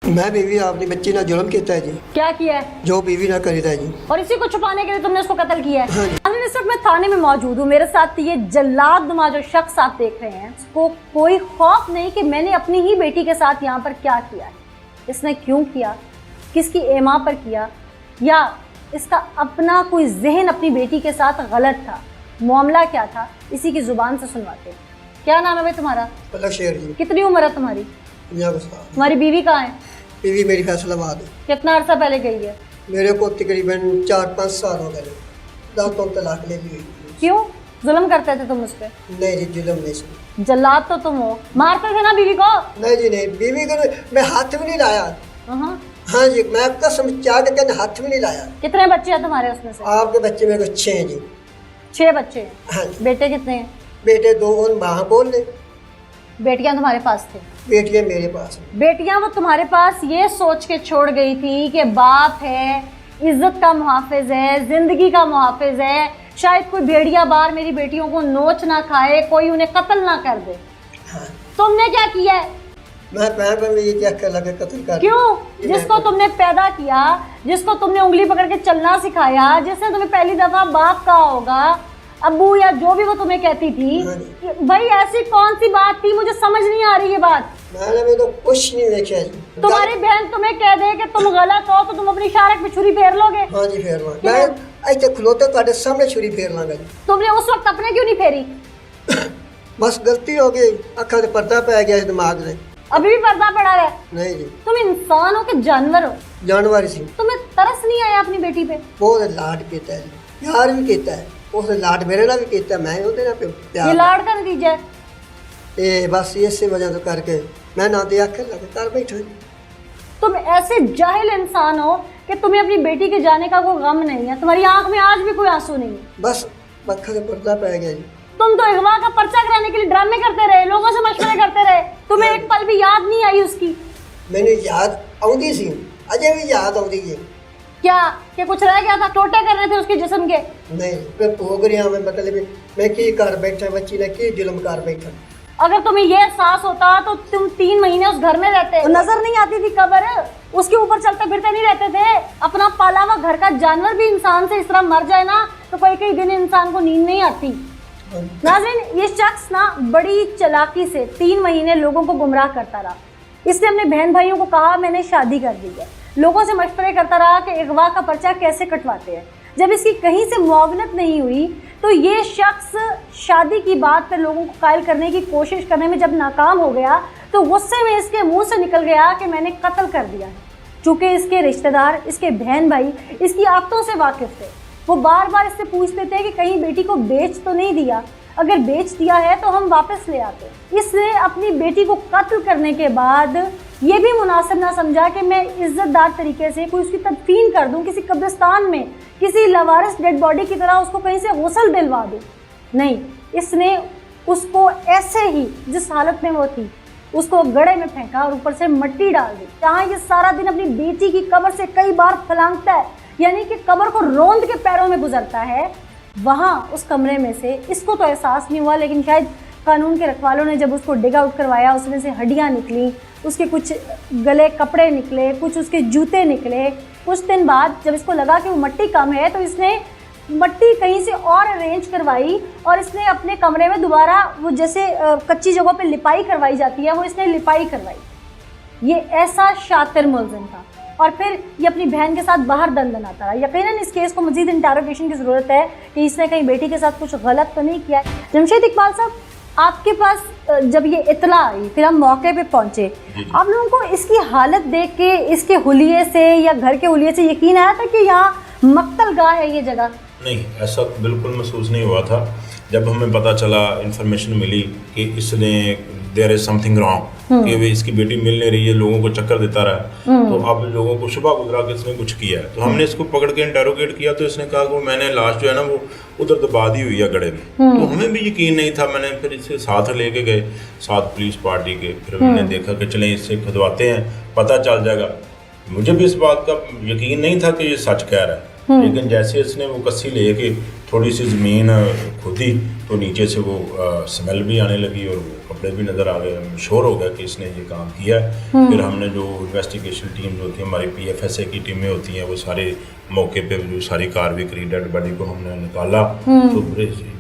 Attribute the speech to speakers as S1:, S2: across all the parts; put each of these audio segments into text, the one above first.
S1: मैं बीवी अपनी बच्ची ना जुल्म किया है जी।
S2: क्या किया है?
S1: जो बीवी ना करी था जी।
S2: और इसी को छुपाने के लिए तुमने उसको कत्ल किया है?
S1: हाँ जी।
S2: इस वक्त मैं थाने में मौजूद हूँ। मेरे साथ ये जल्लादनुमा जो शख्स आप देख रहे हैं, उसको कोई खौफ नहीं कि मैंने अपनी ही बेटी के साथ यहाँ पर क्या किया है, इसने क्यों किया, किसकी एमा पर किया, या इसका अपना कोई जहन अपनी बेटी के साथ गलत था, मामला क्या था, इसी की जुबान से सुनवाते हैं। क्या नाम है भाई तुम्हारा?
S1: शेर जी।
S2: कितनी उम्र है तुम्हारी?
S1: 50 साल।
S2: तुम्हारी बीवी कहाँ है?
S1: बीवी मेरी फैसलाबाद है।
S2: कितना अरसा पहले गई है?
S1: मेरे को तकरीबन 4-5 साल हो गए। दांतों तलाक ले ली।
S2: क्यों जुल्म करते थे तुम उस पर?
S1: नहीं जी, जुल्म नहीं सुनी।
S2: जल्लाद तो तुम हो, मारते थे ना बीवी को?
S1: नहीं जी नहीं, बीवी को मैं हाथ में नहीं लाया। हाँ जी, मैं कसम चाह के कहने हाथ में नहीं लाया।
S2: कितने बच्चे हैं तुम्हारे उसमें से?
S1: आपके बच्चे मेरे को 6 हैं जी।
S2: 6 बच्चे हैं?
S1: हाँ जी।
S2: बेटे कितने हैं?
S1: बेटे 2 और वहाँ बोल ले।
S2: बेटियां तुम्हारे पास थी?
S1: बेटियाँ मेरे पास हैं।
S2: बेटियां वो तुम्हारे पास ये सोच के छोड़ गई थी कि बाप है, इज्जत का मुहाफिज है, जिंदगी का मुहाफिज है, शायद कोई भेड़िया बार मेरी बेटियों को नोच ना खाए, कोई उन्हें कत्ल ना कर दे।
S1: हाँ।
S2: तुमने क्या किया है?
S1: मैं पैर पर ये क्या कर लगा कत्ल कर।
S2: क्यों? जिसको तुमने पैदा किया, जिसको तुमने उंगली पकड़ के चलना सिखाया, जिसने तुम्हें पहली दफा बाप कहा होगा, अब्बू या जो भी वो तुम्हें कहती थी, भाई ऐसी कौन सी बात थी? मुझे समझ नहीं आ रही ये बात।
S1: मैंने तो कुछ नहीं देखा जी।
S2: तुम्हारी बहन तुम्हें कह दे कि तुम गलत हो तो तुम अपनी शारक पे छुरी फेर लोगे?
S1: हाँ जी फेर लो। मैं ऐसे खलोते तुम्हारे सामने छुरी फेर लांगा जी।
S2: तुमने उस वक्त अपने क्यों नहीं फेरी?
S1: बस गलती हो गई, अखा से पर्दा पै गया इस दिमाग में।
S2: अभी भी पर्दा पड़ा है?
S1: नहीं जी।
S2: तुम इंसान हो कि जानवर हो?
S1: जानवर सी।
S2: तुम्हें तरस नहीं आया अपनी बेटी पे?
S1: बहुत लाड किया है, प्यार भी किया है। उस लाड मेरे ना भी किया, मैं उहदे नाल प्यार।
S2: ये लाड का नतीजा है?
S1: ए बस इसी वजह तो करके मैं ना दे आखे लगे कर बैठा।
S2: तुम ऐसे जाहिल इंसान हो कि तुम्हें अपनी बेटी के जाने का कोई गम नहीं है, तुम्हारी आंख में आज भी कोई आंसू नहीं है।
S1: बस अखा से पर्दा पै गया जी।
S2: तुम तो अगवा का पर्चा कराने के लिए ड्रामे करते रहे, लोगों से मशवरे करते रहे, तुम्हें एक पल भी याद नहीं आई उसकी?
S1: मैंने याद आउंदी सी, अजय भी याद आउंदी है।
S2: क्या कि कुछ रह गया था? टोटे कर रहे थे उसके जिस्म के?
S1: नहीं, मैं भोग रहा मैं, मतलब मैं की कर बैठा, बच्ची ने की जुल्म कर बैठा।
S2: अगर तुम्हें ये एहसास होता तो तुम 3 महीने उस घर में रहते। नजर नहीं आती थी कब्र? उसके ऊपर चलते फिरते नहीं रहते थे? अपना पाला हुआ घर का जानवर भी इंसान से इस तरह मर जाए ना तो कई दिन इंसान को नींद नहीं आती। नाज़रीन, ये शख्स ना बड़ी चालाकी से 3 महीने लोगों को गुमराह करता रहा। इसने अपने बहन भाइयों को कहा मैंने शादी कर दी है, लोगों से मशवरे करता रहा कि अगवा का पर्चा कैसे कटवाते हैं। जब इसकी कहीं से मुआवनत नहीं हुई तो ये शख्स शादी की बात पर लोगों को कायल करने की कोशिश करने में जब नाकाम हो गया तो गुस्से में इसके मुंह से निकल गया कि मैंने कत्ल कर दिया है। चूँकि इसके रिश्तेदार, इसके बहन भाई इसकी आदतों से वाकिफ थे, वो बार बार इससे पूछते थे कि कहीं बेटी को बेच तो नहीं दिया, अगर बेच दिया है तो हम वापस ले आते। इसने अपनी बेटी को कत्ल करने के बाद ये भी मुनासिब ना समझा कि मैं इज्जतदार तरीके से कोई उसकी तदफीन कर दूं किसी कब्रिस्तान में, किसी लवारिस डेड बॉडी की तरह उसको कहीं से गुस्ल दिलवा दूं। नहीं, इसने उसको ऐसे ही जिस हालत में वो थी उसको गड्ढे में फेंका और ऊपर से मिट्टी डाल दी। जहाँ ये सारा दिन अपनी बेटी की कब्र से कई बार फलांगता है, यानी कि कब्र को रोंद के पैरों में गुजरता है, वहाँ उस कमरे में से इसको तो एहसास नहीं हुआ, लेकिन शायद कानून के रखवालों ने जब उसको डिग आउट करवाया उसमें से हड्डियाँ निकली, उसके कुछ गले कपड़े निकले, कुछ उसके जूते निकले। कुछ दिन बाद जब इसको लगा कि वो मिट्टी कम है तो इसने मिट्टी कहीं से और अरेंज करवाई और इसने अपने कमरे में दोबारा वो जैसे कच्ची जगहों पे लिपाई करवाई जाती है, वो इसने लिपाई करवाई। ये ऐसा शातिर मुलजिम था। और फिर ये अपनी बहन के साथ बाहर दन बनाता रहा। यकीनन इस केस को मजीद इंटरोगेशन की ज़रूरत है कि इसने कहीं बेटी के साथ कुछ गलत तो नहीं किया। जमशेद इकबाल साहब, आपके पास जब ये इतला आई फिर हम मौके पे पहुंचे, आप लोगों को इसकी हालत देख के, इसके हुलिये से या घर के हुलिये से यकीन आया था कि यहाँ मक्तल गाह है ये जगह?
S3: नहीं, ऐसा बिल्कुल महसूस नहीं हुआ था। जब हमें पता चला, इन्फॉर्मेशन मिली कि इसने देयर इज समथिंग रॉन्ग, कि वे इसकी बेटी मिल नहीं रही है, लोगों को चक्कर देता रहा, तो अब लोगों को शुबा गुजरा कि इसने कुछ किया है। तो हमने इसको पकड़ के इंटेरोगेट किया तो इसने कहा कि मैंने लाश जो है ना वो उधर दबा दी हुई है गड्ढे में। तो हमें भी यकीन नहीं था। मैंने फिर इसे साथ लेके गए, साथ पुलिस पार्टी के, फिर हमने देखा कि चलें इससे खुदवाते हैं, पता चल जाएगा। मुझे भी इस बात का यकीन नहीं था कि ये सच कह रहा है, लेकिन जैसे इसने वो कस्सी लेके थोड़ी सी ज़मीन खोदी तो नीचे से वो स्मेल भी आने लगी और वो कपड़े भी नज़र आ गए, मशहूर हो गया कि इसने ये काम किया है। फिर हमने जो इन्वेस्टिगेशन टीम होती है, हमारी PFSA की टीमें होती हैं, वो सारे मौके पे जो सारी कार्रवाई करी, डेड बॉडी को हमने निकाला तो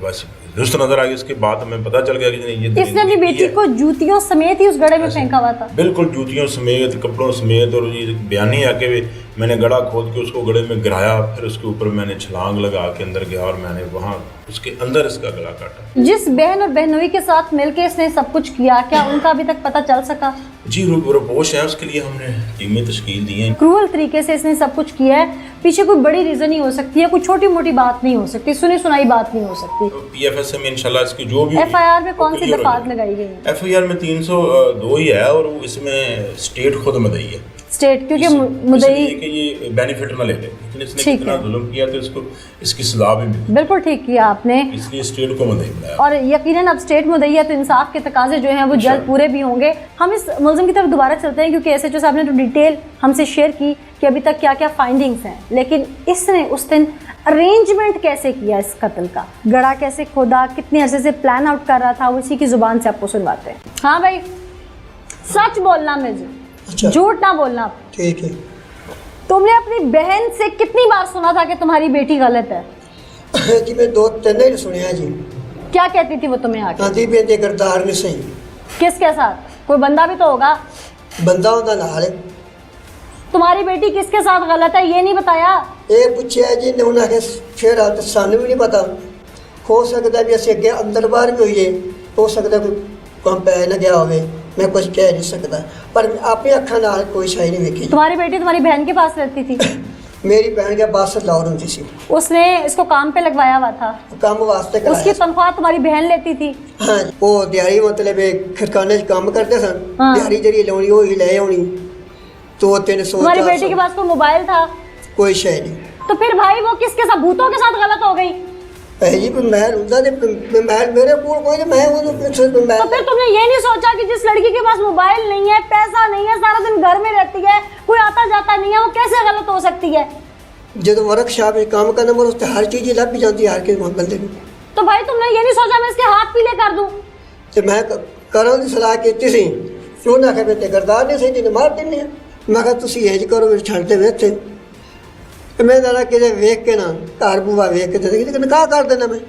S3: बस दुरुस्त नजर आ गई। उसके बाद हमें पता चल गया कि नहीं, ये
S2: इसने अपनी बेटी को जूतियों समेत ही उस गड्ढे में फेंका हुआ था।
S3: बिल्कुल, जूतियों समेत, कपड़ों समेत। और ये बयानी आके मैंने गड्ढा खोद के उसको गड्ढे में गिराया, फिर उसके ऊपर मैंने छलांग लगा के अंदर गया और मैंने वहाँ उसके अंदर इसका गला काटा।
S2: जिस बहन और बहनोई के साथ मिलकर इसने सब कुछ किया, क्या उनका अभी तक पता चल सका?
S3: जी, रिपोर्ट है, उसके लिए हमने टीमें तश्कील दी हैं।
S2: क्रूअल तरीके से इसने सब कुछ किया है, पीछे कोई बड़ी रीजन नहीं हो सकती है, कोई छोटी मोटी बात नहीं हो सकती, सुनी सुनाई बात नहीं हो सकती।
S3: तो PFSA में इंशाल्लाह इसकी जो भी
S2: FIR में कौन सी दफात लगाई गई है?
S3: FIR में 302 ही है और इसमें स्टेट खुद मदई है।
S2: स्टेट, क्योंकि मुदई
S3: कि ये बेनिफिट ना ले ले, लेकिन इसने कितना जुल्म किया तो इसको इसकी सजा भी मिली।
S2: बिल्कुल ठीक किया आपने,
S3: इसलिए स्टेट को मुदई बनाया
S2: और यकीनन अब स्टेट मुदई है तो इंसाफ के तकाजे जो हैं वो जल्द पूरे भी होंगे। हम इस मुलजिम की तरफ दोबारा चलते हैं, क्योंकि SHO साहब ने तो डिटेल हमसे शेयर की कि अभी तक क्या क्या फाइंडिंग्स हैं, लेकिन इसने उस दिन अरेंजमेंट कैसे किया इस कत्ल का, गड़ा कैसे खोदा, कितने अरसे से प्लान आउट कर रहा था, वो इसी की जुबान से आपको सुनवाते हैं। हाँ भाई, सच बोलना मुझे,
S1: अच्छा,
S2: झूठ ना बोलना।
S1: ठीक है।
S2: तुमने अपनी बहन से कितनी बार सुना था कि तुम्हारी बेटी गलत है?
S1: जी मैं 2-3 ही सुनिया जी।
S2: क्या कहती थी वो तुम्हें आके?
S1: आंधी पे दे करदार ने सही।
S2: किसके साथ? कोई बंदा भी तो होगा।
S1: बंदा होता नाल।
S2: तुम्हारी बेटी किसके साथ गलत है ये नहीं बताया?
S1: ये पूछा जी ने उन्हें फिर आप सानू भी नहीं पता। हो सकता भी अस अगे अंदर बाहर भी होइए, हो सकता कोई काम पै न गया होवे, मैं कुछ कह नहीं सकता, पर अपनी अखा नाल कोई शाही नहीं देखी।
S2: तुम्हारी बेटी तुम्हारी बहन के पास रहती थी?
S1: मेरी बहन के पास लाहौर होती सी।
S2: उसने इसको काम पे लगवाया हुआ था?
S1: काम वास्ते कराया।
S2: उसकी तनख्वाह तुम्हारी बहन लेती थी?
S1: हाँ, वो दिहाड़ी मतलब खरखाने काम करते सन, दिहाड़ी जरी लाउनी वो ही ले आनी। 200-300
S2: तुम्हारी बेटी के पास कोई मोबाइल था?
S1: कोई शय नहीं।
S2: तो फिर भाई वो किसके साथ, भूतों के साथ गलत हो गई?
S1: जी महल उनका महल मेरे को कोई नहीं, मैं वो
S2: तो फिर तुमने ये नहीं सोचा कि जिस लड़की के पास मोबाइल नहीं है, पैसा नहीं है, सारा दिन घर में रहती है, कोई आता जाता नहीं है, वो कैसे गलत हो सकती है?
S1: जो वर्कशॉप में काम करना मेरे उससे हर चीज़ लग भी जाती है हर के बंदे को।
S2: तो भाई तुमने ये नहीं सोचा मैं इसके हाथ पीले कर दूं?
S1: तो मैं करों की सलाह की सी, उन्हें आखिया बेटे करदार ने सही तेन मार देने। मैं कहा तुम यह करो छड़ते वे थे, मैं जरा कि वेख के ना घर बूआ वेख के लेकिन निकाह कर देना मैं।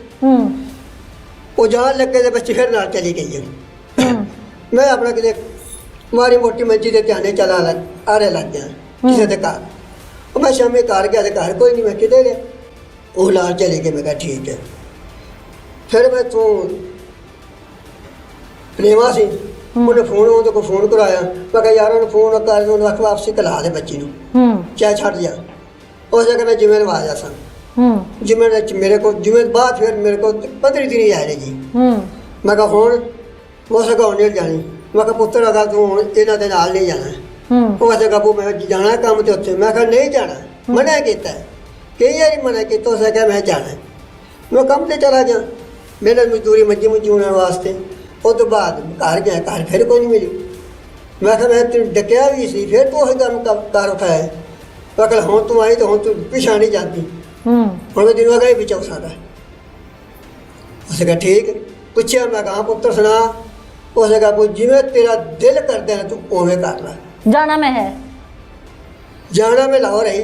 S1: वो जान लगे तो बच्चे फिर नाल चली गई है। मैं अपना कि मारी मोटी मंजी के ध्यान चला आरे लग गया किसी के घर। मैं शामी घर गया तो घर कोई नहीं, मैं किधर गया, वो लाल चली गई। मैं कहा ठीक है। फिर मैं तू प्रेमा सी उन्हें फोन को फोन कराया। मैं कहा यार उन्हें फोन कर रख वापसी कला दे बच्ची को, चाहे छड़ दिया। उस जगह मैं जिम्मे आ जा सन जिम्मे मेरे को जिम्मे बाद फिर मेरे को 15 दिन ही आए जी। मैं कहा हूँ वो सका नहीं जानी। मैं कहा पुत्र अगर तू हूँ इन्हों के नाल नहीं जाना। वो कहते काबू मैं जाना काम तो उत्थे। मैं कहा नहीं जाना, मना किया कई बार मना किया। उस क्या मैं जाना, मैं कम से चला गया, मेहनत मजदूरी मज्जी मुझे वास्ते। उस तो बाद घर गया, घर फिर कोई नहीं मिली। मैं कहा मैं तेन डकिया भी सी, फिर तू काम कर उठाया। मैं कहा हूँ तू आई तो हूँ तू पिछा नहीं जाती, हूँ मैं दिनों गए पिछा सारा। उसने कहा ठीक। पूछा मैं कहा पुत्र सुना। उसने कहा कोई जिमें तेरा दिल कर देना तू ओवें कर ला।
S2: जाना मैं है,
S1: जाना मैं लाहौर ही,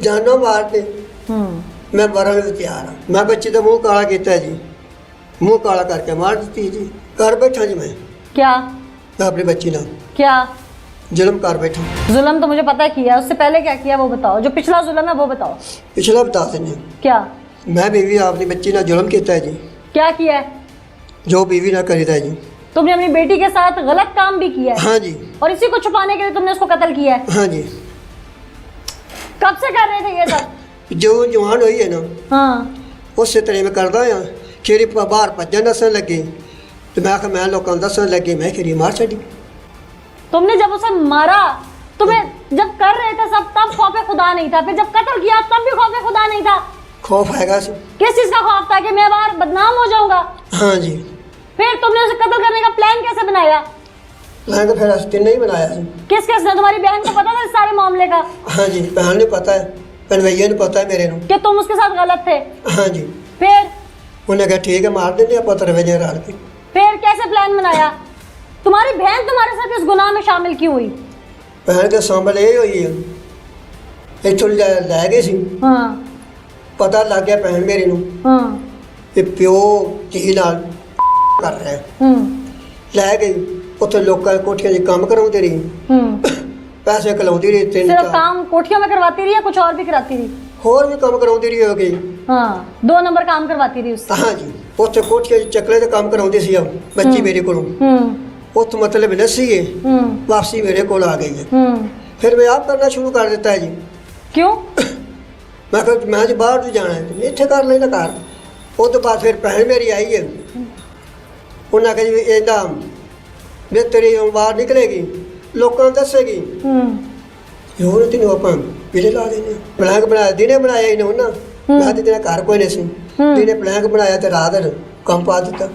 S1: जानो मारते मैं मरन में तैयार हाँ। मैं बच्ची का मुँह काला किया जी, मुँह काला करके मार दी जी। घर बैठा जी मैं।
S2: क्या?
S1: मैं अपनी बच्ची ना
S2: क्या
S1: जुल्म कर बैठा।
S2: जुल्म तो मुझे पता किया, उससे पहले क्या किया वो बताओ, जो पिछला जुल्म है वो बताओ।
S1: पिछला बता दें।
S2: क्या?
S1: मैं बीवी अपनी बच्ची ना जुल्म किया है जी।
S2: क्या किया है?
S1: जो बीवी ना करी था जी।
S2: तुमने अपनी बेटी के साथ गलत काम भी किया है?
S1: हाँ जी।
S2: और इसी को छुपाने के लिए तुमने उसको कत्ल किया है?
S1: हाँ जी।
S2: कब से कर रहे थे ये सब?
S1: जो जवान हुई है ना,
S2: हाँ,
S1: उससे तरह मैं करदा हाँ। खीरी बाहर भजन दसन लगी तो मैं आखिर मैं लोगों दसन लगी, मैं खीरी मार छड़ी।
S2: तुमने जब उसे मारा, तुम्हें जब कर रहे थे सब तब खौफे खुदा नहीं था, फिर जब कत्ल किया तब भी खौफे खुदा नहीं था?
S1: खौफ आएगा।
S2: किस चीज का खौफ था? कि मैं बाहर बदनाम हो जाऊंगा?
S1: हाँ जी।
S2: फिर तुमने उसे कत्ल करने का प्लान कैसे बनाया?
S1: प्लान तो फिर नहीं बनाया।
S2: किस किस ने? तुम्हारी बहन को पता था इस सारे मामले का?
S1: हाँ जी, बहन ने पता है। कन्वैया ਨੂੰ ਪਤਾ ਹੈ ਮੇਰੇ ਨੂੰ
S2: कि तुम उसके साथ गलत थे?
S1: हाँ जी।
S2: फिर
S1: ਉਹਨੇ ਕਿਹਾ ਠੀਕ है मार देंगे आप तरवैया रल के।
S2: फिर कैसे प्लान बनाया? तुम्हारी बहन तुम्हारे साथ इस गुनाह में शामिल क्यों हुई?
S1: ਭੈਣ ਕੇ ਸੰਭਲ ਇਹ ਹੋਈ ਹੈ ਇੱਥੋਂ ਲੈ ਗਏ ਸੀ
S2: हाँ
S1: ਪਤਾ ਲੱਗ ਗਿਆ ਭੈਣ ਮੇਰੀ ਨੂੰ
S2: हाँ
S1: ਕਿ ਪਿਓ ਧੀ ਨਾਲ ਕਰ ਰਿਹਾ ਹੈ। ਲੈ ਗਈ ਉੱਥੇ ਲੋਕਾਂ ਦੀ ਕੋਠੀਆਂ 'ਚ ਕੰਮ ਕਰਾਉਂਦੀ ਰਹੀ ਪੈਸੇ ਕਲਾਉਂਦੀ ਰਹੀ ਤਿੰਨ
S2: सिर्फ
S1: ਚਾਰ
S2: काम कोठियों में करवाती रही या कुछ और भी कराती रही?
S1: ਹੋਰ ਵੀ ਕੰਮ ਕਰਾਉਂਦੀ ਰਹੀ ਹੋ ਗਈ।
S2: हाँ 2 नंबर काम करवाती रही उससे।
S1: ਹਾਂ ਜੀ ਉੱਥੇ ਕੋਠੀਆਂ 'ਚ ਚੱਕਲੇ ਦੇ ਕੰਮ ਕਰਾਉਂਦੀ ਸੀ ਉਹ ਬੱਚੀ ਮੇਰੇ ਕੋਲੋਂ ਉੱਥੋਂ ਮਤਲਬ ਨਸੀਏ ਵਾਪਸੀ ਮੇਰੇ ਕੋਲ ਆ ਗਈ ਹੈ। ਫਿਰ ਮੈਂ ਆਪ ਕਰਨਾ ਸ਼ੁਰੂ ਕਰ ਦਿੱਤਾ ਹੈ ਜੀ।
S2: क्यों?
S1: ਮੈਂ ਕਿਹਾ ਮੈਂ ਜੀ ਬਾਹਰ ਨੂੰ ਜਾਣਾ ਹੈ ਤੇ ਇੱਥੇ ਕਰ ਲੈਣਾ ਘਰ। ਉਹ ਤੋਂ ਬਾਅਦ ਫਿਰ ਭੈਣ ਮੇਰੀ ਆਈ ਹੈ ਉਹਨਾਂ ਕਹੀ ਵੀ ਇਹਦਾ ਵੀ ਤੇਰੀ ਬਾਹਰ ਨਿਕਲੇਗੀ ਲੋਕਾਂ ਨੂੰ ਦੱਸੇਗੀ ਹੋਰ ਤੈਨੂੰ ਆਪਾਂ ਪੀਲੇ ਲਾ ਦੇਣੇ ਪਲਾਂਗ ਬਣਾਇਆ ਦਿਨੇ ਬਣਾਇਆ ਇਹਨੇ ਉਹਨਾਂ ਮੈਂ ਤੇ ਤੇਰਾ ਘਰ ਕੋਈ ਨਹੀਂ ਸੀ ਦਿਨੇ ਪਲਾਂਗ ਬਣਾਇਆ ਤੇ ਰਾਤ ਕੰਮ ਪਾ ਦਿੱਤਾ।